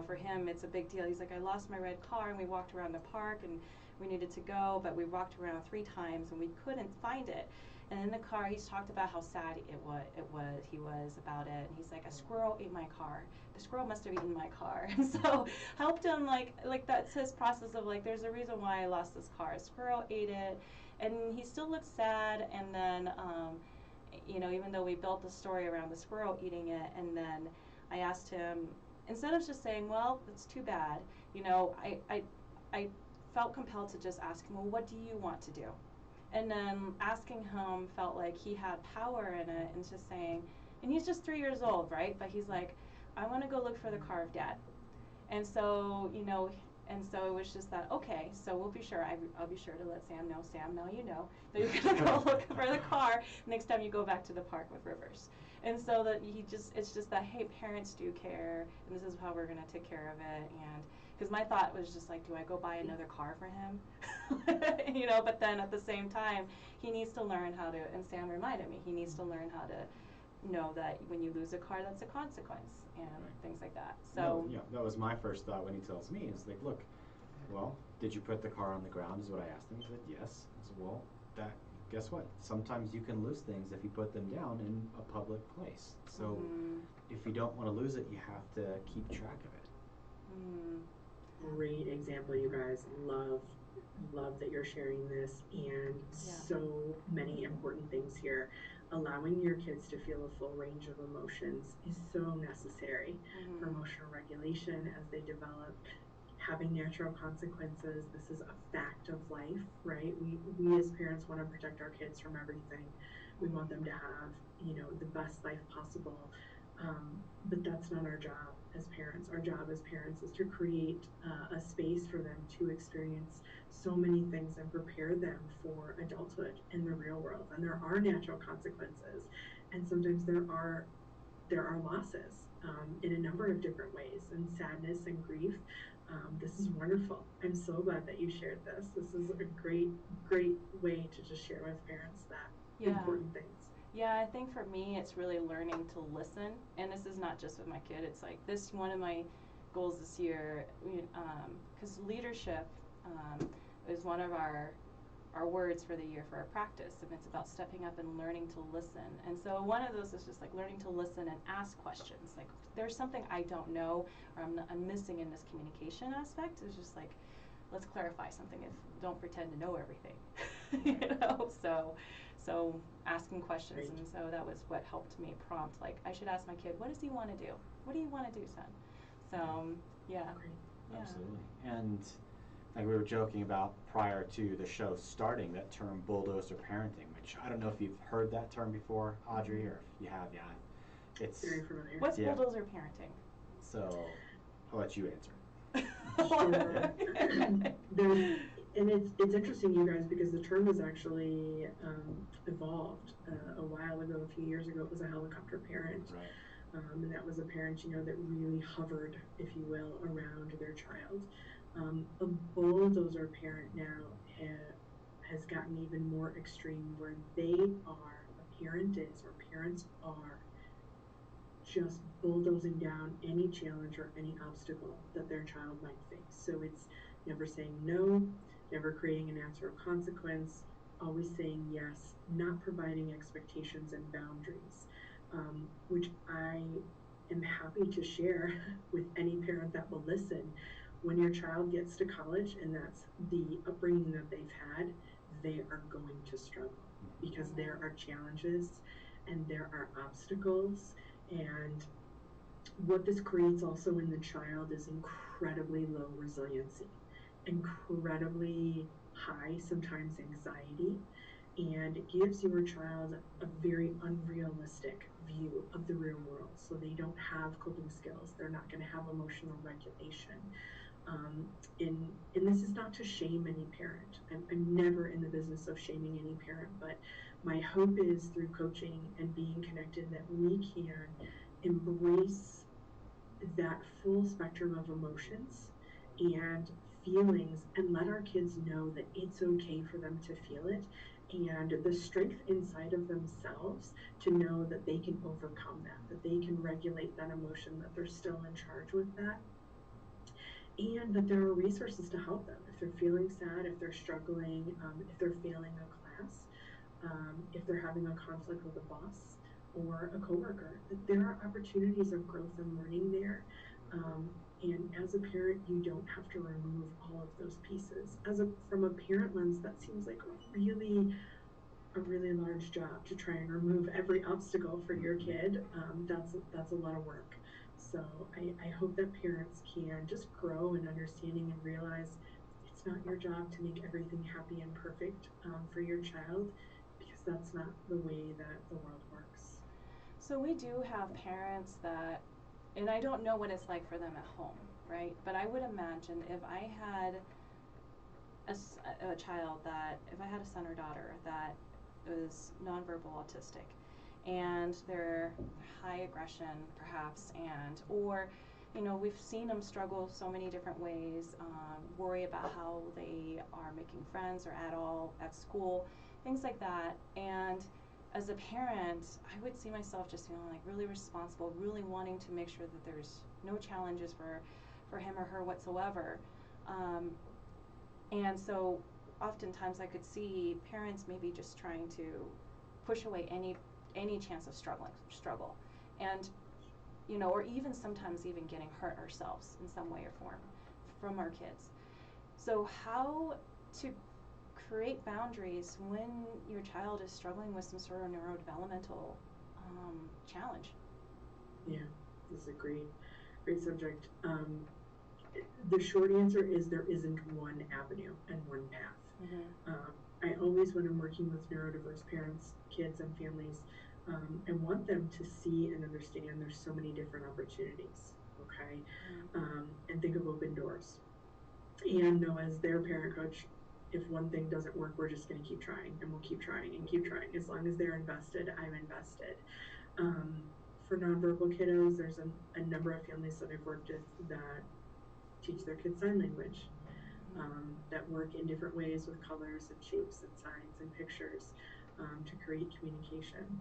[SPEAKER 1] for him, it's a big deal. He's like, I lost my red car, and we walked around the park, and we needed to go, but we walked around 3 times, and we couldn't find it. And in the car, he's talked about how sad he was about it. And he's like, a squirrel ate my car. The squirrel must have eaten my car. And so helped him, like that's his process of like, there's a reason why I lost this car. A squirrel ate it. And he still looked sad. And then, even though we built the story around the squirrel eating it, and then I asked him, instead of just saying, well, it's too bad, I felt compelled to just ask him, well, what do you want to do? And then asking him felt like he had power in it, and just saying, and he's just 3 years old, right? But he's like, I want to go look for the car of Dad. And so, and so it was just that, okay, so we'll be sure, I'll be sure to let Sam know. Sam, now you know that you're going to go look for the car next time you go back to the park with Rivers. And so that it's just that, hey, parents do care, and this is how we're going to take care of it. And because my thought was just like, do I go buy another car for him? But then at the same time, he needs to learn how to, and Sam reminded me, he needs to learn how to know that when you lose a car, that's a consequence, and things like that. So
[SPEAKER 2] that was my first thought when he tells me. It's like, look, well, did you put the car on the ground is what I asked him. He said, yes. I said, well, guess what? Sometimes you can lose things if you put them down in a public place. So if you don't want to lose it, you have to keep track of it.
[SPEAKER 3] Great example, you guys. Love that you're sharing this, and so many important things here. Allowing your kids to feel a full range of emotions is so necessary for emotional regulation as they develop. Having natural consequences, this is a fact of life, right? We as parents want to protect our kids from everything. We want them to have, the best life possible. But that's not our job as parents. Our job as parents is to create a space for them to experience so many things and prepare them for adulthood in the real world. And there are natural consequences, and sometimes there are losses in a number of different ways, and sadness and grief. This is wonderful. I'm so glad that you shared this. This is a great way to just share with parents that important things.
[SPEAKER 1] Yeah, I think for me, it's really learning to listen. And this is not just with my kid. It's like one of my goals this year, because leadership is one of our words for the year for our practice. And it's about stepping up and learning to listen. And so one of those is just like learning to listen and ask questions. Like, there's something I don't know or I'm missing in this communication aspect. It's just like, let's clarify something. Don't pretend to know everything. So asking questions. Right. And so that was what helped me prompt, like, I should ask my kid, what does he want to do? What do you want to do, son? So, yeah.
[SPEAKER 2] Absolutely. And like we were joking about prior to the show starting, that term bulldozer parenting, which I don't know if you've heard that term before, Audrey, or if you have. It's
[SPEAKER 3] very familiar.
[SPEAKER 1] What's bulldozer parenting?
[SPEAKER 2] So I'll let you answer.
[SPEAKER 3] Sure. And it's interesting, you guys, because the term has actually evolved. A while ago, a few years ago, it was a helicopter parent.
[SPEAKER 2] Right.
[SPEAKER 3] And that was a parent, that really hovered, if you will, around their child. A bulldozer parent now has gotten even more extreme, where parents are just bulldozing down any challenge or any obstacle that their child might face. So it's never saying no, never creating a natural consequence, always saying yes, not providing expectations and boundaries, which I am happy to share with any parent that will listen. When your child gets to college and that's the upbringing that they've had, they are going to struggle, because there are challenges and there are obstacles. And what this creates also in the child is incredibly low resiliency, incredibly high, sometimes anxiety, and it gives your child a very unrealistic view of the real world. So they don't have coping skills. They're not going to have emotional regulation. And this is not to shame any parent. I'm never in the business of shaming any parent, but my hope is through coaching and being connected that we can embrace that full spectrum of emotions and feelings, and let our kids know that it's okay for them to feel it, and the strength inside of themselves to know that they can overcome that they can regulate that emotion, that they're still in charge with that, and that there are resources to help them if they're feeling sad, if they're struggling, if they're failing a class, if they're having a conflict with a boss or a coworker, that there are opportunities of growth and learning there. And as a parent, you don't have to remove all of those pieces. From a parent lens, that seems like a really large job to try and remove every obstacle for your kid. That's a lot of work. So I hope that parents can just grow in understanding and realize it's not your job to make everything happy and perfect for your child, because that's not the way that the world works.
[SPEAKER 1] So we do have parents that, and I don't know what it's like for them at home, right? But I would imagine if I had a child that, if I had a son or daughter that was nonverbal autistic, and they're high aggression perhaps, and or we've seen them struggle so many different ways, worry about how they are making friends or at school, things like that. And as a parent, I would see myself just feeling like really responsible, really wanting to make sure that there's no challenges for him or her whatsoever. And so oftentimes I could see parents maybe just trying to push away any chance of struggle, and or even sometimes even getting hurt ourselves in some way or form from our kids. So how to create boundaries when your child is struggling with some sort of neurodevelopmental challenge?
[SPEAKER 3] Yeah, this is a great subject. The short answer is there isn't one avenue and one path. I always, when I'm working with neurodiverse parents, kids, and families, I want them to see and understand there's so many different opportunities, okay? And think of open doors. And know, as their parent coach, if one thing doesn't work, we're just going to keep trying, and we'll keep trying and keep trying. As long as they're invested, I'm invested. For nonverbal kiddos, there's a number of families that I've worked with that teach their kids sign language, that work in different ways with colors and shapes and signs and pictures to create communication.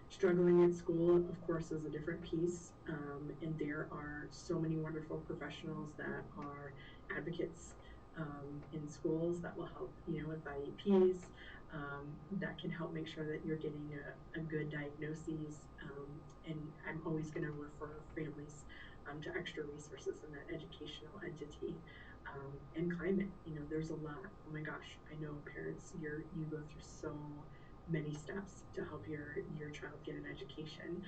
[SPEAKER 3] Struggling at school, of course, is a different piece, and there are so many wonderful professionals that are advocates in schools that will help, with IEPs, that can help make sure that you're getting a good diagnosis, and I'm always going to refer families to extra resources in that educational entity. And climate, there's a lot. Oh my gosh, I know parents, you go through so many steps to help your child get an education.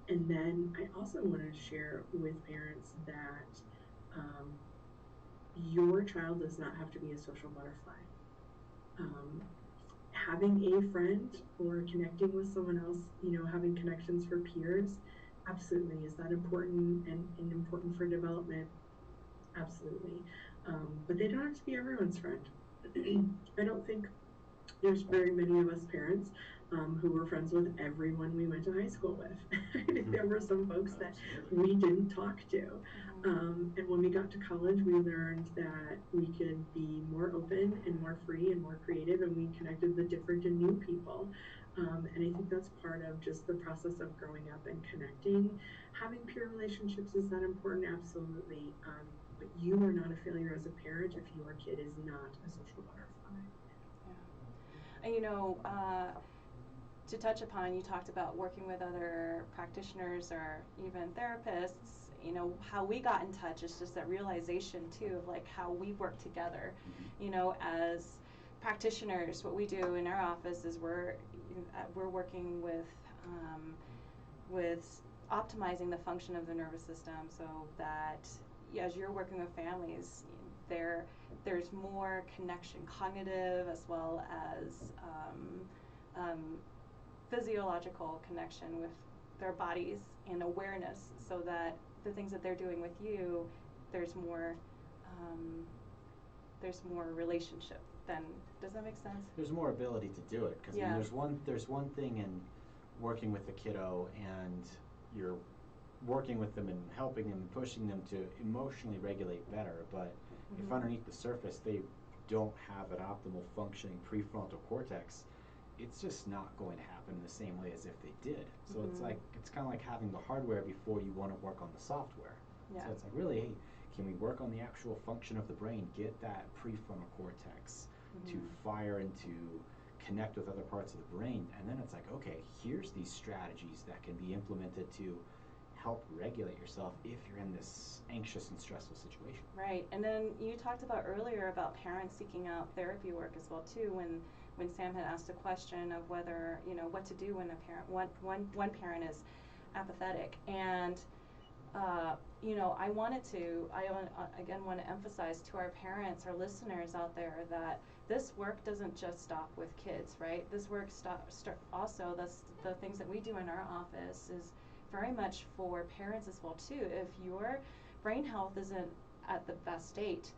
[SPEAKER 3] And then I also want to share with parents that your child does not have to be a social butterfly. Having a friend or connecting with someone else, having connections for peers, absolutely. Is that important and important for development? Absolutely. But they don't have to be everyone's friend. I don't think there's very many of us parents who were friends with everyone we went to high school with. I think there were some folks that we didn't talk to. And when we got to college, we learned that we could be more open and more free and more creative, and we connected with different and new people. And I think that's part of just the process of growing up and connecting. Having peer relationships, is that important? Absolutely. But you are not a failure as a parent if your kid is not a social butterfly.
[SPEAKER 1] Yeah. To touch upon, you talked about working with other practitioners or even therapists. How we got in touch is just that realization too of like how we work together. As practitioners, what we do in our office is we're working with optimizing the function of the nervous system, so that as you're working with families, there's more connection, cognitive as well as physiological connection with their bodies and awareness, so that the things that they're doing with you, there's more relationship. Then does that make sense?
[SPEAKER 2] There's more ability to do it, because there's one thing in working with a kiddo and you're working with them and helping them and pushing them to emotionally regulate better, but if underneath the surface they don't have an optimal functioning prefrontal cortex, it's just not going to happen in the same way as if they did. So it's kind of like having the hardware before you want to work on the software. So it's like, really, hey, can we work on the actual function of the brain, get that prefrontal cortex to fire and to connect with other parts of the brain, and then it's like, okay, here's these strategies that can be implemented to help regulate yourself if you're in this anxious and stressful situation.
[SPEAKER 1] Right. And then you talked about earlier about parents seeking out therapy work as well too, when Sam had asked a question of whether, what to do when one parent is apathetic. And I wanted to, again want to emphasize to our parents, our listeners out there, that this work doesn't just stop with kids, right? This work also, the things that we do in our office is very much for parents as well too. If your brain health isn't at the best state,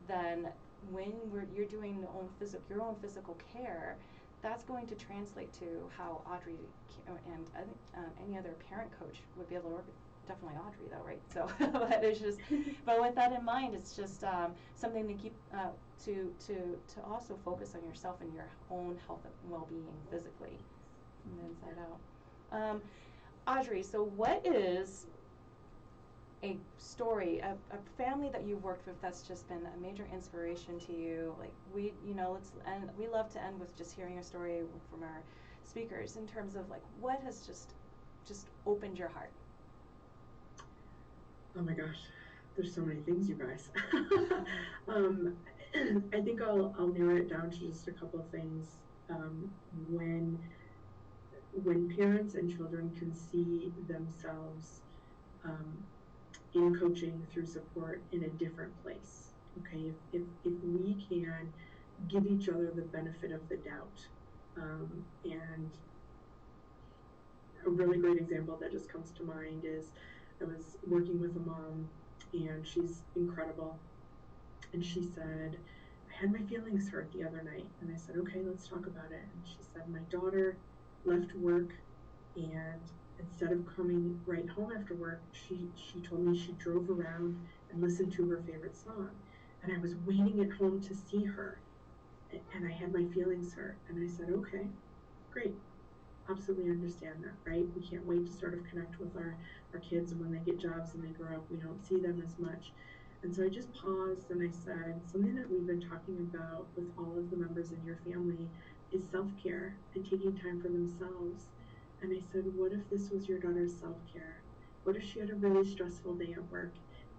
[SPEAKER 1] then when you're doing your own physical care, that's going to translate to how Audrey and any other parent coach would be able to work. Definitely Audrey though, right? So, but it's just, but with that in mind, it's just something to keep to also focus on yourself and your own health and well-being physically, from the inside out. Audrey, so what is a story, a family that you've worked with that's just been a major inspiration to you? Like we love to end with just hearing a story from our speakers in terms of like what has just opened your heart.
[SPEAKER 3] Oh my gosh, there's so many things, you guys. I think I'll narrow it down to just a couple of things. When parents and children can see themselves in coaching through support in a different place, okay, if we can give each other the benefit of the doubt, and a really great example that just comes to mind is I was working with a mom, and she's incredible, and she said, I had my feelings hurt the other night, and I said, okay, let's talk about it. And she said, my daughter left work, and instead of coming right home after work, she told me she drove around and listened to her favorite song, and I was waiting at home to see her, and I had my feelings hurt. And I said, okay, great, absolutely understand that, right? We can't wait to sort of connect with our kids, and when they get jobs and they grow up, we don't see them as much. And so I just paused and I said, something that we've been talking about with all of the members in your family is self-care and taking time for themselves. And I said, what if this was your daughter's self-care? What if she had a really stressful day at work,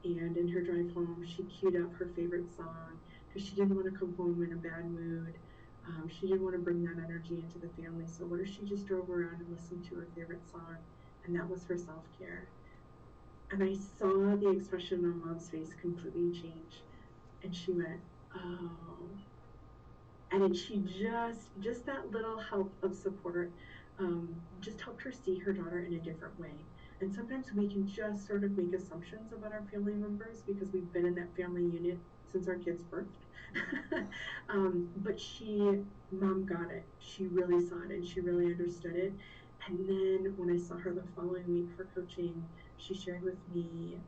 [SPEAKER 3] and in her drive home she queued up her favorite song because she didn't want to come home in a bad mood. She didn't want to bring that energy into the family. So what if she just drove around and listened to her favorite song, and that was her self-care? And I saw the expression on Mom's face completely change, and she went, oh. And then she just that little help of support just helped her see her daughter in a different way. And sometimes we can just sort of make assumptions about our family members because we've been in that family unit since our kids' birth. But Mom got it. She really saw it, and she really understood it. And then when I saw her the following week for coaching, she shared with me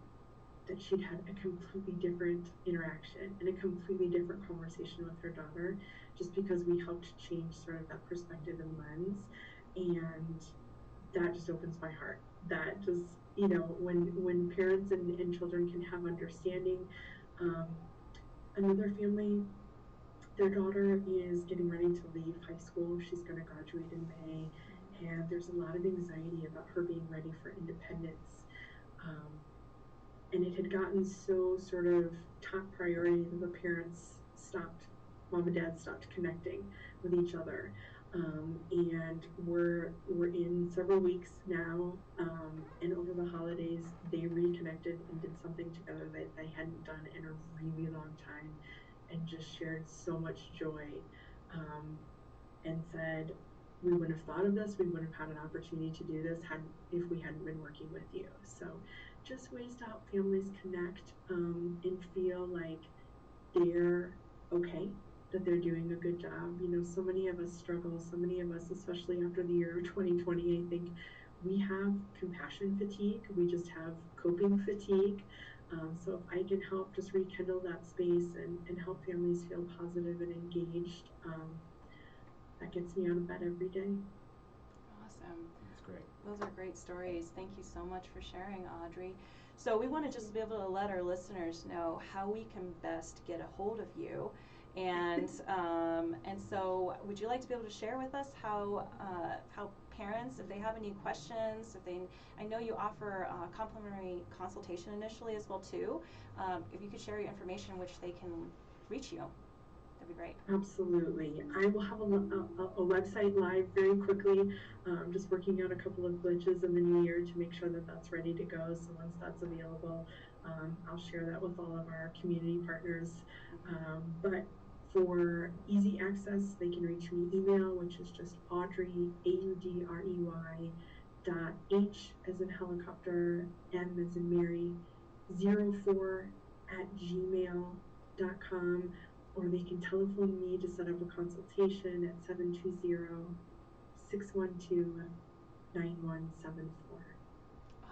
[SPEAKER 3] that she'd had a completely different interaction and a completely different conversation with her daughter, just because we helped change sort of that perspective and lens. And that just opens my heart. That just, when parents and children can have understanding. Another family, their daughter is getting ready to leave high school. She's going to graduate in May, and there's a lot of anxiety about her being ready for independence. And it had gotten so sort of top priority that the parents mom and dad stopped connecting with each other. And we're in several weeks now, and over the holidays they reconnected and did something together that they hadn't done in a really long time, and just shared so much joy, and said, we wouldn't have thought of this, we wouldn't have had an opportunity to do this if we hadn't been working with you. So just ways to help families connect, and feel like they're okay, that they're doing a good job. So many of us struggle, so many of us, especially after the year 2020, I think we have compassion fatigue, we just have coping fatigue. So if I can help just rekindle that space and help families feel positive and engaged, that gets me out of bed every day.
[SPEAKER 1] Awesome.
[SPEAKER 2] That's great.
[SPEAKER 1] Those are great stories. Thank you so much for sharing, Audrey. So we want to just be able to let our listeners know how we can best get a hold of you. And so would you like to be able to share with us how parents, if they have any questions, I know you offer complimentary consultation initially as well too. If you could share your information which they can reach you, That'd be great.
[SPEAKER 3] Absolutely. I will have a website live very quickly. Just working out a couple of glitches in the new year to make sure that that's ready to go. So once that's available, I'll share that with all of our community partners. But for easy access, they can reach me email, which is just Audrey, AUDREY, H as in helicopter, M as in Mary, 04 at gmail.com, or they can telephone me to set up a consultation at 720-612-9174.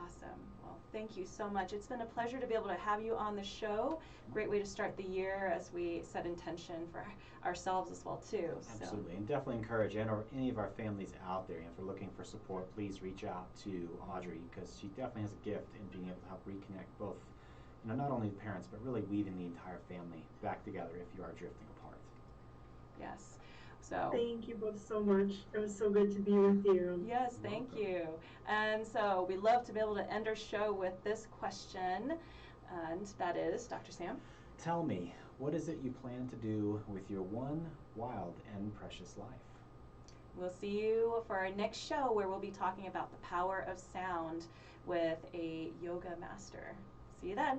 [SPEAKER 1] Awesome. Well, thank you so much. It's been a pleasure to be able to have you on the show. Great way to start the year as we set intention for ourselves as well too.
[SPEAKER 2] Absolutely, and definitely encourage any of our families out there, if they're looking for support, please reach out to Audrey, because she definitely has a gift in being able to help reconnect both, not only the parents, but really weaving the entire family back together if you are drifting apart.
[SPEAKER 1] Yes. So
[SPEAKER 3] thank you both so much. It was so good to be with you.
[SPEAKER 1] Yes, thank you. And so we love to be able to end our show with this question, and that is, Dr. Sam,
[SPEAKER 2] tell me, what is it you plan to do with your one wild and precious life?
[SPEAKER 1] We'll see you for our next show, where we'll be talking about the power of sound with a yoga master. See you then.